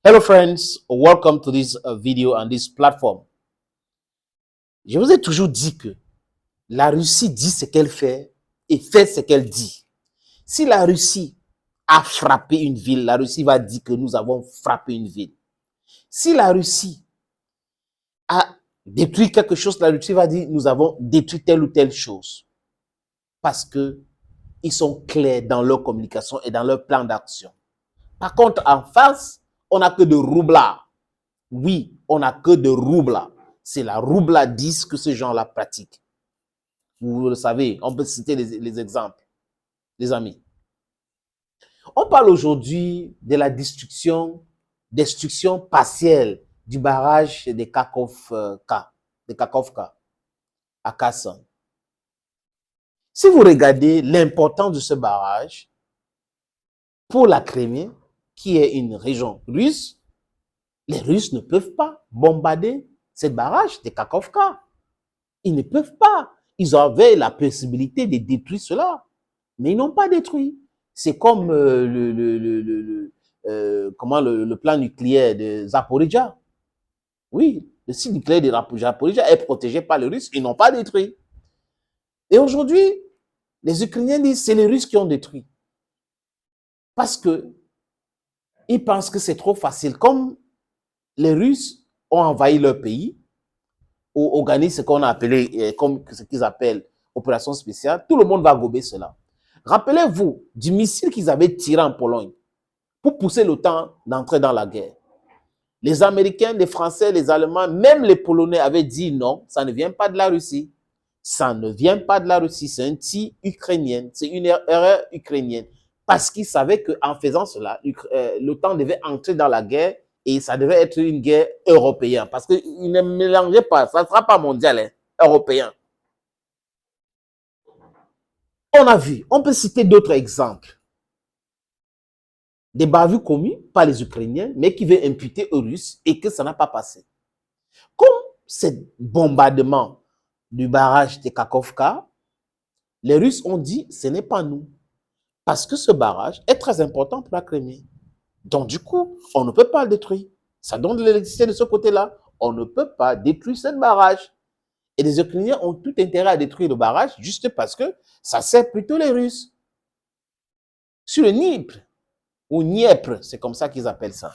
Hello friends, welcome to this video on this platform. Je vous ai toujours dit que la Russie dit ce qu'elle fait et fait ce qu'elle dit. Si la Russie a frappé une ville, la Russie va dire que nous avons frappé une ville. Si la Russie a détruit quelque chose, la Russie va dire nous avons détruit telle ou telle chose. Parce que ils sont clairs dans leur communication et dans leur plan d'action. Par contre, en face, on n'a que de roublards. Oui, on n'a que de roublards. C'est la roublardise que ces gens-là pratiquent. Vous le savez, on peut citer les exemples, les amis. On parle aujourd'hui de la destruction partielle du barrage de Kakhovka à Kherson. Si vous regardez l'importance de ce barrage pour la Crimée, qui est une région russe, les Russes ne peuvent pas bombarder ce barrage de Kakhovka. Ils ne peuvent pas. Ils avaient la possibilité de détruire cela, mais ils n'ont pas détruit. C'est comme le plan nucléaire de Zaporizhzhia. Oui, le site nucléaire de Zaporizhzhia est protégé par les Russes. Ils n'ont pas détruit. Et aujourd'hui, les Ukrainiens disent que c'est les Russes qui ont détruit. Parce que ils pensent que c'est trop facile. Comme les Russes ont envahi leur pays, ou organisent ce qu'on a appelé, comme ce qu'ils appellent opération spéciale, tout le monde va gober cela. Rappelez-vous du missile qu'ils avaient tiré en Pologne pour pousser l'OTAN d'entrer dans la guerre. Les Américains, les Français, les Allemands, même les Polonais avaient dit non, ça ne vient pas de la Russie. Ça ne vient pas de la Russie, c'est un tir ukrainien, c'est une erreur ukrainienne. Parce qu'ils savaient qu'en faisant cela, l'OTAN devait entrer dans la guerre et ça devait être une guerre européenne. Parce qu'ils ne mélangeaient pas, ça ne sera pas mondial, hein, européen. On a vu, on peut citer d'autres exemples. Des bavures commis par les Ukrainiens, mais qui veulent imputer aux Russes et que ça n'a pas passé. Comme ce bombardement du barrage de Kakhovka, les Russes ont dit ce n'est pas nous. Parce que ce barrage est très important pour la Crimée. Donc du coup, on ne peut pas le détruire. Ça donne de l'électricité de ce côté-là. On ne peut pas détruire ce barrage. Et les Ukrainiens ont tout intérêt à détruire le barrage juste parce que ça sert plutôt les Russes. Sur le Dniepr, ou Dniepr, c'est comme ça qu'ils appellent ça.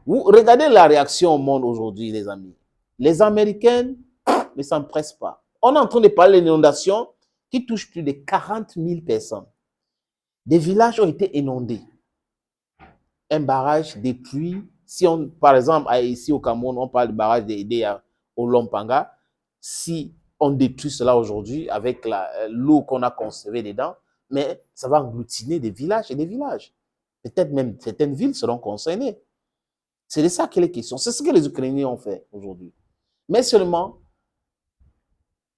Vous regardez la réaction au monde aujourd'hui, les amis. Les Américains ne s'empressent pas. On est en train de parler de l'inondation qui touche plus de 40 000 personnes. Des villages ont été inondés. Un barrage détruit. Si on, par exemple, ici au Cameroun, on parle du barrage au Lompanga. Si on détruit cela aujourd'hui avec l'eau qu'on a conservée dedans, mais ça va agglutiner des villages et des villages. Peut-être même certaines villes seront concernées. C'est de ça qu'il est question. C'est ce que les Ukrainiens ont fait aujourd'hui. Mais seulement,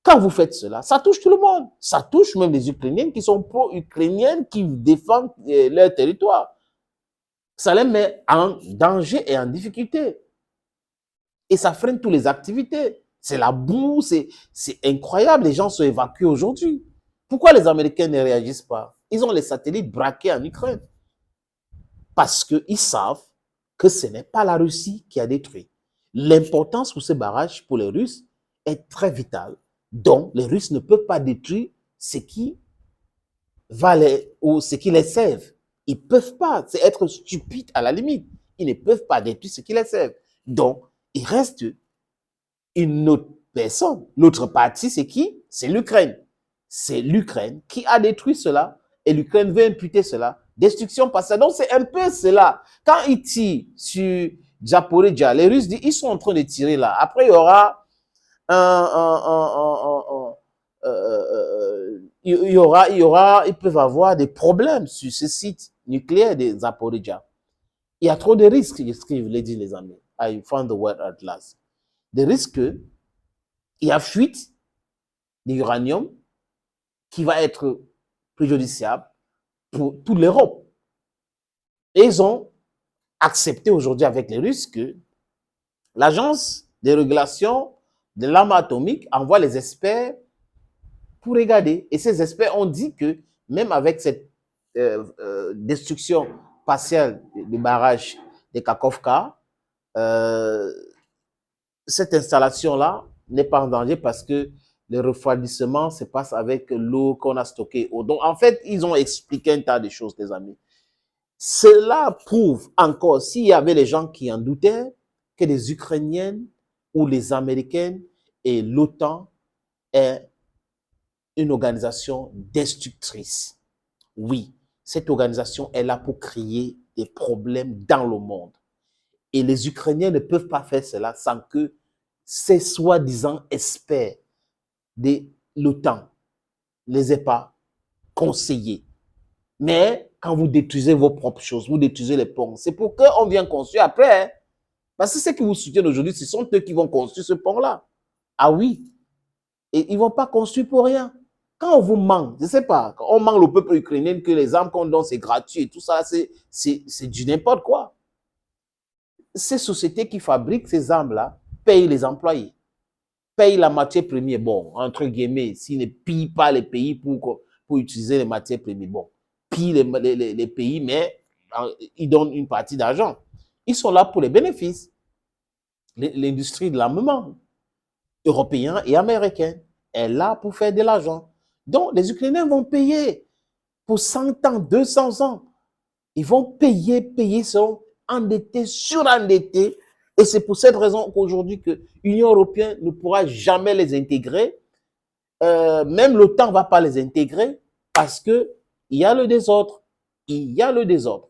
quand vous faites cela, ça touche tout le monde. Ça touche même les Ukrainiens qui sont pro-ukrainiens, qui défendent leur territoire. Ça les met en danger et en difficulté. Et ça freine toutes les activités. C'est la boue, c'est incroyable. Les gens sont évacués aujourd'hui. Pourquoi les Américains ne réagissent pas? Ils ont les satellites braqués en Ukraine. Parce qu'ils savent que ce n'est pas la Russie qui a détruit. L'importance pour ce barrage, pour les Russes, est très vitale. Donc, les Russes ne peuvent pas détruire ce qui va ou ce qui les servent. Ils ne peuvent pas. C'est être stupide à la limite. Ils ne peuvent pas détruire ce qui les servent. Donc, il reste une autre personne. L'autre partie, c'est qui? C'est l'Ukraine. C'est l'Ukraine qui a détruit cela et l'Ukraine veut imputer cela. Destruction passée. Donc, c'est un peu cela. Quand ils tirent sur Zaporizhzhia, les Russes disent ils sont en train de tirer là. Après, il y aura ils peuvent avoir des problèmes sur ce site nucléaire de Zaporizhzhia. Il y a trop de risques, je voulais dire, les amis. I found the word at last. Des risques il y a fuite d'uranium qui va être préjudiciable pour toute l'Europe. Et ils ont accepté aujourd'hui avec les Russes que l'agence de régulation de l'arme atomique envoie les experts pour regarder. Et ces experts ont dit que même avec cette destruction partielle du barrage de Kakhovka, cette installation-là n'est pas en danger parce que le refroidissement se passe avec l'eau qu'on a stockée. Donc, en fait, ils ont expliqué un tas de choses, les amis. Cela prouve encore, s'il y avait des gens qui en doutaient, que les Ukrainiennes ou les Américaines et l'OTAN est une organisation destructrice. Oui, cette organisation est là pour créer des problèmes dans le monde. Et les Ukrainiens ne peuvent pas faire cela sans que ces soi-disant experts de l'OTAN ne les aient pas conseillés. Mais quand vous détruisez vos propres choses, vous détruisez les ponts, c'est pour qu'on vienne construire après. Hein? Parce que ceux qui vous soutiennent aujourd'hui, ce sont eux qui vont construire ce pont-là. Ah oui. Et ils ne vont pas construire pour rien. Quand on vous ment, je ne sais pas, quand on ment le peuple ukrainien que les armes qu'on donne, c'est gratuit et tout ça, c'est du n'importe quoi. Ces sociétés qui fabriquent ces armes-là payent les employés, payent la matière première. Bon, entre guillemets, s'ils ne pillent pas les pays pour utiliser les matières premières, bon, pillent les pays, mais ils donnent une partie d'argent. Ils sont là pour les bénéfices. L'industrie de l'armement européen et américain est là pour faire de l'argent. Donc, les Ukrainiens vont payer pour 100 ans, 200 ans. Ils vont payer, seront endettés, surendettés. Et c'est pour cette raison qu'aujourd'hui, l'Union européenne ne pourra jamais les intégrer. Même l'OTAN ne va pas les intégrer parce qu'il y a le désordre. Il y a le désordre.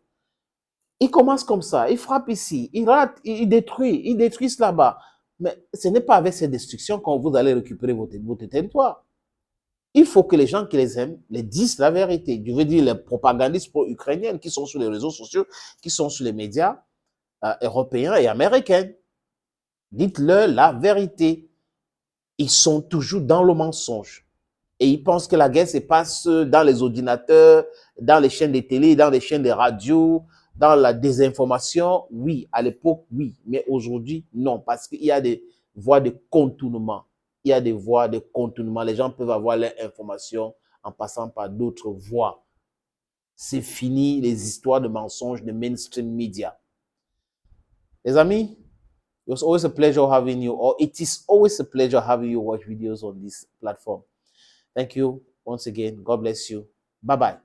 Ils commencent comme ça, ils frappent ici, ils ratent, ils détruisent là-bas. Mais ce n'est pas avec ces destructions que vous allez récupérer votre territoire. Il faut que les gens qui les aiment les disent la vérité. Je veux dire, les propagandistes pro-ukrainiens qui sont sur les réseaux sociaux, qui sont sur les médias européens et américains. Dites-leur la vérité. Ils sont toujours dans le mensonge. Et ils pensent que la guerre se passe dans les ordinateurs, dans les chaînes de télé, dans les chaînes de radio, dans la désinformation. Oui, à l'époque, oui. Mais aujourd'hui, non. Parce qu'il y a des voies de contournement. Il y a des voies de contournement. Les gens peuvent avoir leur information en passant par d'autres voies. C'est fini les histoires de mensonges de mainstream media. Les amis, it was always a pleasure having you, or it is always a pleasure having you watch videos on this platform. Thank you once again. God bless you. Bye-bye.